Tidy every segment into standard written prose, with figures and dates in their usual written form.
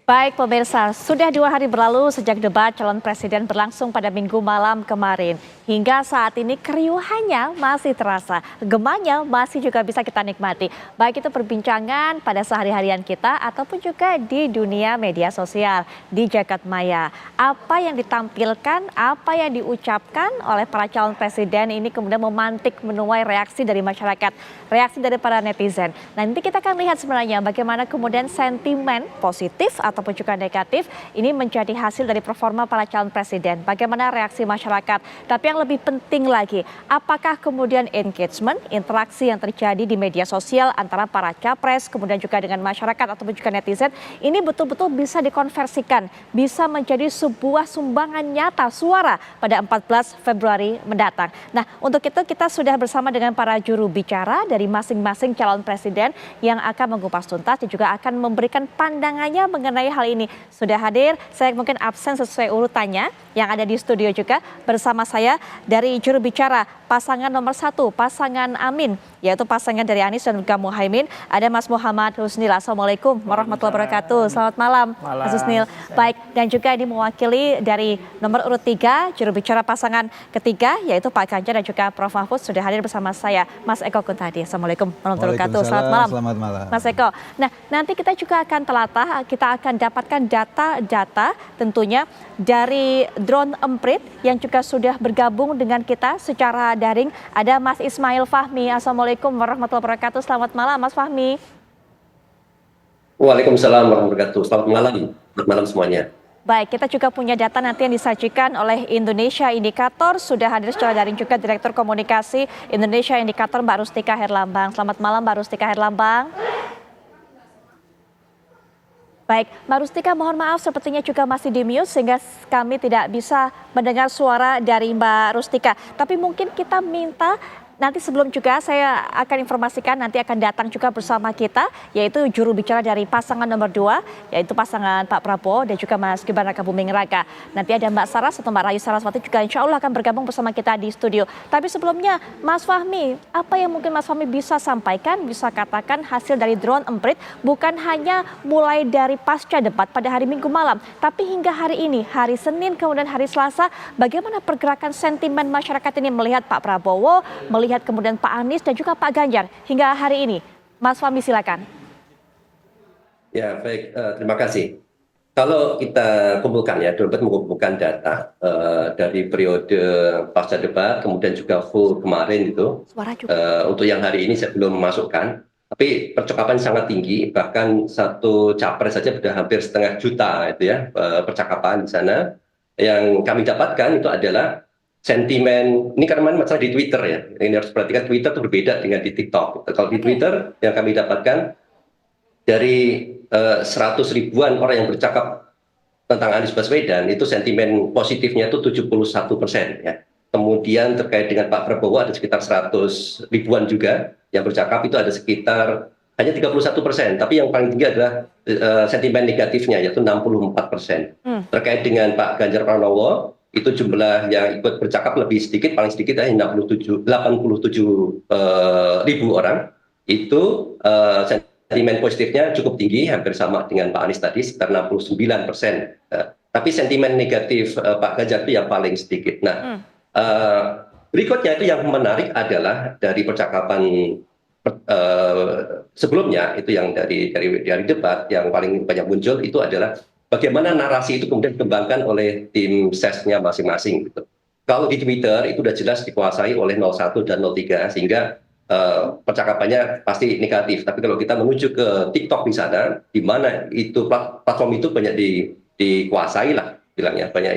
Baik pemirsa, sudah 2 hari berlalu sejak debat calon presiden berlangsung pada Minggu malam kemarin. Hingga saat ini keriuhannya masih terasa, gemanya masih juga bisa kita nikmati. Baik itu perbincangan pada sehari-harian kita ataupun juga di dunia media sosial, di jagat maya. Apa yang ditampilkan, apa yang diucapkan oleh para calon presiden ini kemudian memantik menuai reaksi dari masyarakat, reaksi dari para netizen. Nanti kita akan lihat sebenarnya bagaimana kemudian sentimen positif ataupun juga negatif ini menjadi hasil dari performa para calon presiden. Bagaimana reaksi masyarakat. Tapi yang lebih penting lagi, apakah kemudian engagement, interaksi yang terjadi di media sosial antara para capres, kemudian juga dengan masyarakat ataupun juga netizen, ini betul-betul bisa dikonversikan, bisa menjadi sebuah sumbangan nyata suara pada 14 Februari mendatang. Nah, untuk itu kita sudah bersama dengan para juru bicara dari masing-masing calon presiden yang akan mengupas tuntas dan juga akan memberikan pandangannya mengenai hal ini. Sudah hadir, saya mungkin absen sesuai urutannya yang ada di studio juga bersama saya dari juru bicara pasangan nomor 1, pasangan Amin, yaitu pasangan dari Anies dan juga Muhaimin. Ada Mas Muhammad Husnil. Assalamualaikum warahmatullahi wabarakatuh. Selamat malam, Mas Husnil. Baik, dan juga ini mewakili dari nomor urut 3, juru bicara pasangan ketiga, yaitu Pak Ganjar dan juga Prof. Mahfud sudah hadir bersama saya, Mas Eko Kuntadi. Assalamualaikum warahmatullahi wabarakatuh. Selamat malam. Selamat malam. Mas Eko. Nah, nanti kita juga akan telatah, kita akan dapatkan data-data tentunya dari drone emprit yang juga sudah bergabung dengan kita secara daring. Ada Mas Ismail Fahmi. Assalamualaikum warahmatullahi wabarakatuh. Selamat malam Mas Fahmi. Waalaikumsalam warahmatullahi wabarakatuh. Selamat malam semuanya. Baik, kita juga punya data nanti yang disajikan oleh Indonesia Indikator. Sudah hadir secara daring juga Direktur Komunikasi Indonesia Indikator Mbak Rustika Herlambang. Selamat malam Mbak Rustika Herlambang. Baik, Mbak Rustika mohon maaf sepertinya juga masih di mute sehingga kami tidak bisa mendengar suara dari Mbak Rustika. Tapi mungkin kita minta nanti sebelum juga saya akan informasikan nanti akan datang juga bersama kita yaitu juru bicara dari pasangan nomor 2 yaitu pasangan Pak Prabowo dan juga Mas Gibran Rakabuming Raka. Nanti ada Mbak Saras atau Mbak Rayu Saraswati juga insya Allah akan bergabung bersama kita di studio. Tapi sebelumnya Mas Fahmi, apa yang mungkin Mas Fahmi bisa sampaikan, bisa katakan hasil dari drone emprit bukan hanya mulai dari pasca debat pada hari Minggu malam, tapi hingga hari ini, hari Senin kemudian hari Selasa, bagaimana pergerakan sentimen masyarakat ini melihat Pak Prabowo, melihat kemudian Pak Anies dan juga Pak Ganjar hingga hari ini. Mas Fahmi silakan. Ya baik, terima kasih. Kalau kita kumpulkan ya, dapat mengumpulkan data dari periode pasca debat, kemudian juga full kemarin itu. Untuk yang hari ini saya belum memasukkan, tapi percakapan sangat tinggi, bahkan satu capres saja sudah hampir 500 juta itu ya percakapan di sana. Yang kami dapatkan itu adalah sentimen, ini karena masalah di Twitter ya, ini harus perhatikan Twitter itu berbeda dengan di TikTok. Kalau di Twitter yang kami dapatkan dari 100 ribuan orang yang bercakap tentang Anies Baswedan, itu sentimen positifnya itu 71% ya. Kemudian terkait dengan Pak Prabowo ada sekitar 100 ribuan juga yang bercakap, itu ada sekitar hanya 31%, tapi yang paling tinggi adalah sentimen negatifnya yaitu 64%. Terkait dengan Pak Ganjar Pranowo, itu jumlah yang ikut bercakap lebih sedikit, paling sedikit ya 87 ribu orang. Itu sentimen positifnya cukup tinggi, hampir sama dengan Pak Anies tadi, sekitar 69%. Tapi sentimen negatif Pak Ganjar itu yang paling sedikit. Nah, berikutnya itu yang menarik adalah dari percakapan sebelumnya, itu yang dari debat yang paling banyak muncul itu adalah bagaimana narasi itu kemudian dikembangkan oleh tim sesnya masing-masing gitu. Kalau di Twitter itu sudah jelas dikuasai oleh 01 dan 03 sehingga percakapannya pasti negatif. Tapi kalau kita menuju ke TikTok di sana, di mana itu platform itu banyak dikuasai lah bilangnya, banyak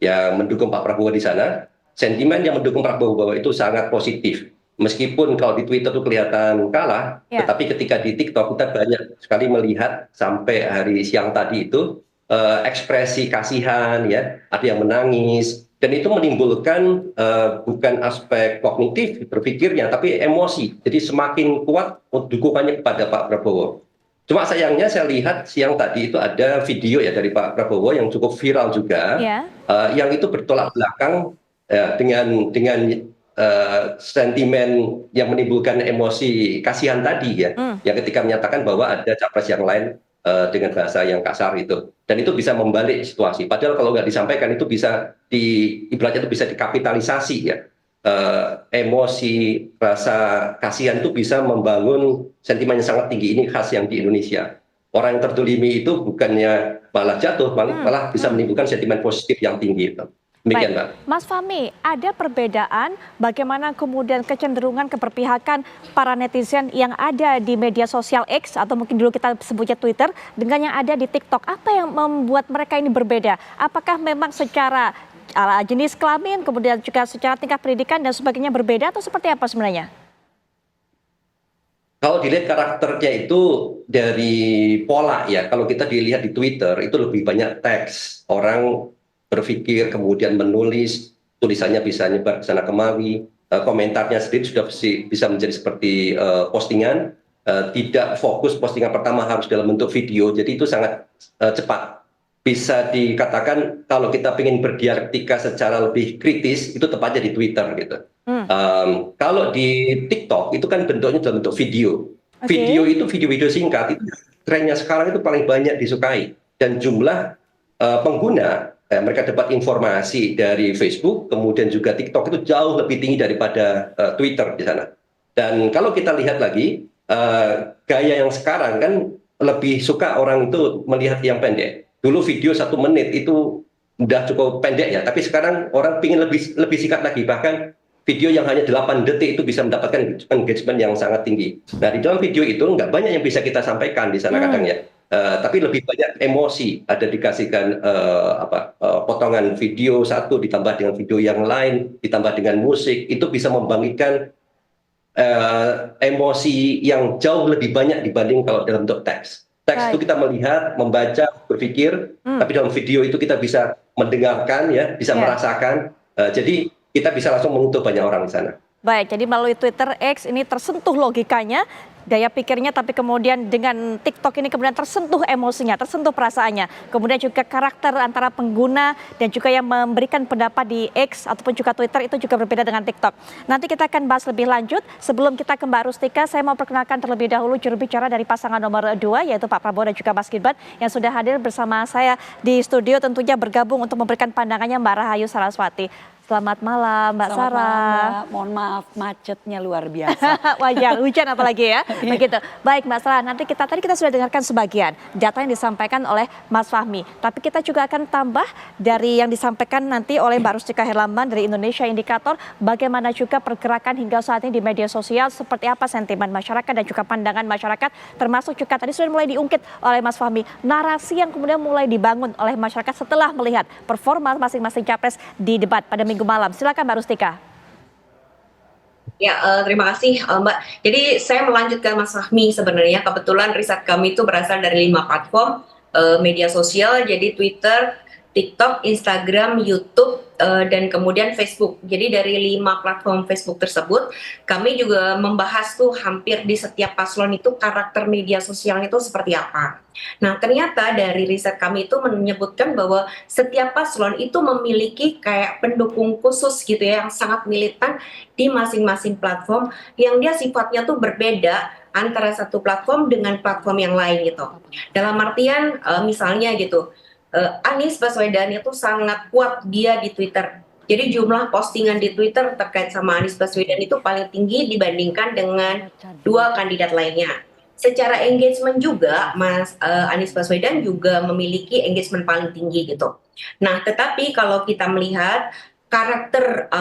yang mendukung Pak Prabowo di sana. Sentimen yang mendukung Pak Prabowo itu sangat positif. Meskipun kalau di Twitter itu kelihatan kalah, tetapi ketika di TikTok kita banyak sekali melihat sampai hari siang tadi itu ekspresi kasihan, ya, ada yang menangis, dan itu menimbulkan bukan aspek kognitif berpikirnya, tapi emosi. Jadi semakin kuat dukungannya kepada Pak Prabowo. Cuma sayangnya saya lihat siang tadi itu ada video ya dari Pak Prabowo yang cukup viral juga, yang itu bertolak belakang dengan sentimen yang menimbulkan emosi kasihan tadi ya, yang ketika menyatakan bahwa ada capres yang lain dengan bahasa yang kasar itu. Dan itu bisa membalik situasi. Padahal kalau nggak disampaikan itu bisa ibaratnya itu bisa dikapitalisasi ya. Emosi, rasa kasihan itu bisa membangun sentimen yang sangat tinggi. Ini khas yang di Indonesia. Orang yang terdolimi itu bukannya malah jatuh, malah bisa menimbulkan sentimen positif yang tinggi itu. Demikian, Mbak. Mas Fahmi, ada perbedaan bagaimana kemudian kecenderungan keberpihakan para netizen yang ada di media sosial X atau mungkin dulu kita sebutnya Twitter dengan yang ada di TikTok. Apa yang membuat mereka ini berbeda? Apakah memang secara jenis kelamin, kemudian juga secara tingkat pendidikan dan sebagainya berbeda atau seperti apa sebenarnya? Kalau dilihat karakternya itu dari pola ya, kalau kita dilihat di Twitter itu lebih banyak teks, orang berpikir kemudian menulis, tulisannya bisa nyebar ke sana kemari, komentarnya sendiri sudah bisa menjadi seperti postingan, tidak fokus postingan pertama harus dalam bentuk video, jadi itu sangat cepat. Bisa dikatakan kalau kita ingin berdialektika secara lebih kritis itu tepatnya di Twitter gitu. Kalau di TikTok itu kan bentuknya dalam bentuk video. Video itu video-video singkat itu trennya sekarang itu paling banyak disukai dan jumlah pengguna mereka dapat informasi dari Facebook kemudian juga TikTok itu jauh lebih tinggi daripada Twitter di sana. Dan kalau kita lihat lagi gaya yang sekarang kan lebih suka orang itu melihat yang pendek. Dulu video 1 menit itu udah cukup pendek ya, tapi sekarang orang ingin lebih singkat lagi, bahkan video yang hanya 8 detik itu bisa mendapatkan engagement yang sangat tinggi. Nah, di dalam video itu nggak banyak yang bisa kita sampaikan di sana kadang ya, tapi lebih banyak emosi, ada dikasihkan potongan video satu ditambah dengan video yang lain, ditambah dengan musik, itu bisa membangkitkan emosi yang jauh lebih banyak dibanding kalau dalam bentuk teks. Teks itu kita melihat, membaca, berpikir, tapi dalam video itu kita bisa mendengarkan ya, bisa merasakan. Jadi kita bisa langsung menyentuh banyak orang di sana. Baik, jadi melalui Twitter X ini tersentuh logikanya, gaya pikirnya, tapi kemudian dengan TikTok ini kemudian tersentuh emosinya, tersentuh perasaannya. Kemudian juga karakter antara pengguna dan juga yang memberikan pendapat di X ataupun juga Twitter itu juga berbeda dengan TikTok. Nanti kita akan bahas lebih lanjut. Sebelum kita ke Mbak Rustika, saya mau perkenalkan terlebih dahulu juru bicara dari pasangan nomor 2, yaitu Pak Prabowo dan juga Mas Gibran yang sudah hadir bersama saya di studio, tentunya bergabung untuk memberikan pandangannya Mbak Rahayu Saraswati. Selamat malam Mbak Sarah. Malam, mohon maaf macetnya luar biasa. Wajar, hujan apalagi ya. Begitu. Baik Mbak Sarah, nanti tadi kita sudah dengarkan sebagian data yang disampaikan oleh Mas Fahmi. Tapi kita juga akan tambah dari yang disampaikan nanti oleh Mbak Rustika Herlambang dari Indonesia Indikator, bagaimana juga pergerakan hingga saat ini di media sosial, seperti apa sentimen masyarakat dan juga pandangan masyarakat, termasuk juga tadi sudah mulai diungkit oleh Mas Fahmi, narasi yang kemudian mulai dibangun oleh masyarakat setelah melihat performa masing-masing capres di debat pada Minggu malam. Silakan Mbak Rustika. Ya, terima kasih Mbak. Jadi saya melanjutkan Mas Fahmi sebenarnya. Kebetulan riset kami itu berasal dari 5 platform media sosial, jadi Twitter, TikTok, Instagram, YouTube, dan kemudian Facebook. Jadi dari 5 platform Facebook tersebut, kami juga membahas tuh hampir di setiap paslon itu karakter media sosialnya itu seperti apa. Nah, ternyata dari riset kami itu menyebutkan bahwa setiap paslon itu memiliki kayak pendukung khusus gitu ya, yang sangat militan di masing-masing platform, yang dia sifatnya tuh berbeda antara satu platform dengan platform yang lain gitu. Dalam artian misalnya gitu, Anies Baswedan itu sangat kuat dia di Twitter. Jadi jumlah postingan di Twitter terkait sama Anies Baswedan itu paling tinggi dibandingkan dengan 2 kandidat lainnya. Secara engagement juga, Mas Anies Baswedan juga memiliki engagement paling tinggi gitu. Nah, tetapi kalau kita melihat karakter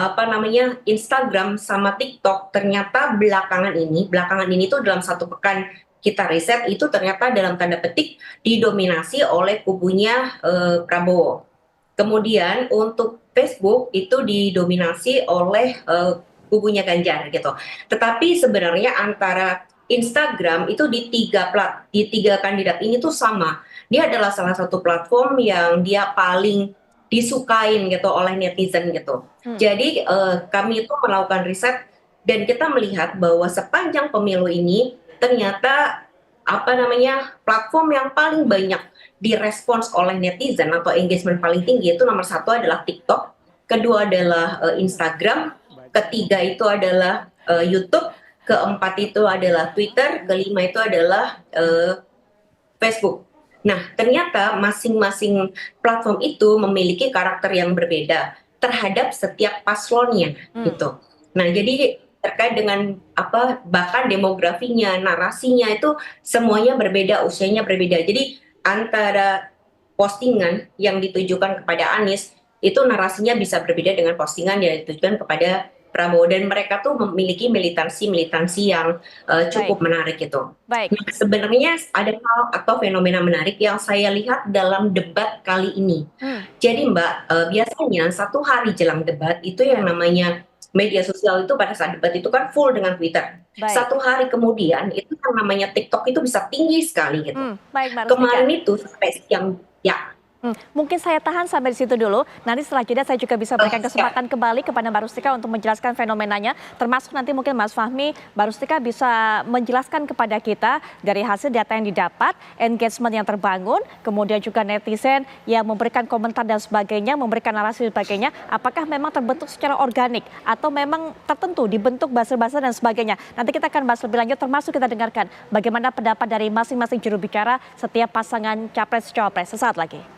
Instagram sama TikTok, ternyata belakangan ini tuh dalam 1 pekan kita riset itu ternyata dalam tanda petik didominasi oleh kubunya Prabowo. Kemudian untuk Facebook itu didominasi oleh kubunya Ganjar gitu. Tetapi sebenarnya antara Instagram itu di 3 kandidat ini tuh sama. Dia adalah salah satu platform yang dia paling disukain gitu oleh netizen gitu. Jadi kami itu melakukan riset dan kita melihat bahwa sepanjang pemilu ini ternyata platform yang paling banyak direspons oleh netizen atau engagement paling tinggi itu nomor 1 adalah TikTok, kedua adalah Instagram, ketiga itu adalah YouTube, keempat itu adalah Twitter, kelima itu adalah Facebook. Nah, ternyata masing-masing platform itu memiliki karakter yang berbeda terhadap setiap paslonnya gitu. Nah, jadi terkait dengan apa bahkan demografinya, narasinya itu semuanya berbeda, usianya berbeda. Jadi antara postingan yang ditujukan kepada Anies itu narasinya bisa berbeda dengan postingan yang ditujukan kepada Prabowo dan mereka tuh memiliki militansi yang Baik, cukup menarik gitu. baik. Nah, sebenarnya ada hal atau fenomena menarik yang saya lihat dalam debat kali ini. Hmm, Jadi Mbak, biasanya 1 hari jelang debat itu yang ya, namanya media sosial itu pada saat debat itu kan full dengan Twitter. baik. 1 hari kemudian itu yang namanya TikTok itu bisa tinggi sekali gitu. Baik Mbak Rustika. Kemarin itu sampai siang ya. Mungkin saya tahan sampai di situ dulu. Nanti setelah jeda saya juga bisa berikan kesempatan kembali kepada Mbak Rustika untuk menjelaskan fenomenanya. Termasuk nanti mungkin Mas Fahmi, Mbak Rustika bisa menjelaskan kepada kita dari hasil data yang didapat, engagement yang terbangun, kemudian juga netizen yang memberikan komentar dan sebagainya, memberikan narasi dan sebagainya. Apakah memang terbentuk secara organik atau memang tertentu dibentuk buzzer-buzzer dan sebagainya. Nanti kita akan bahas lebih lanjut termasuk kita dengarkan bagaimana pendapat dari masing-masing juru bicara setiap pasangan capres-cawapres. Sesaat lagi.